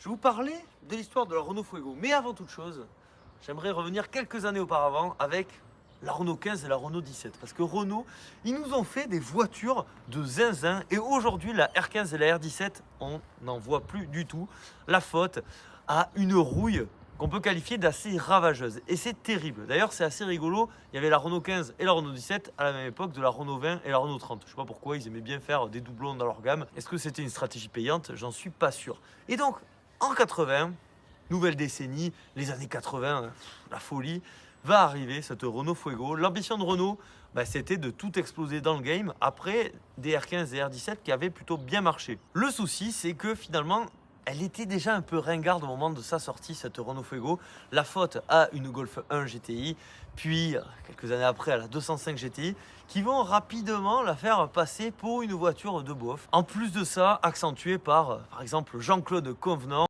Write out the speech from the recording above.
vais vous parler de l'histoire de la Renault Fuego. Mais avant toute chose, j'aimerais revenir quelques années auparavant avec la Renault 15 et la Renault 17. Parce que Renault, ils nous ont fait des voitures de zinzin. Et aujourd'hui, la R15 et la R17, on n'en voit plus du tout. La faute à une rouille qu'on peut qualifier d'assez ravageuse. Et c'est terrible. D'ailleurs, c'est assez rigolo. Il y avait la Renault 15 et la Renault 17 à la même époque de la Renault 20 et la Renault 30. Je ne sais pas pourquoi ils aimaient bien faire des doublons dans leur gamme. Est-ce que c'était une stratégie payante? J'en suis pas sûr. Et donc, en 80, nouvelle décennie, les années 80, la folie, va arriver cette Renault Fuego. L'ambition de Renault, c'était de tout exploser dans le game après des R15 et R17 qui avaient plutôt bien marché. Le souci, c'est que finalement, elle était déjà un peu ringarde au moment de sa sortie, cette Renault Fuego. La faute à une Golf 1 GTI, puis quelques années après à la 205 GTI, qui vont rapidement la faire passer pour une voiture de bof. En plus de ça, accentuée par exemple Jean-Claude Convenant,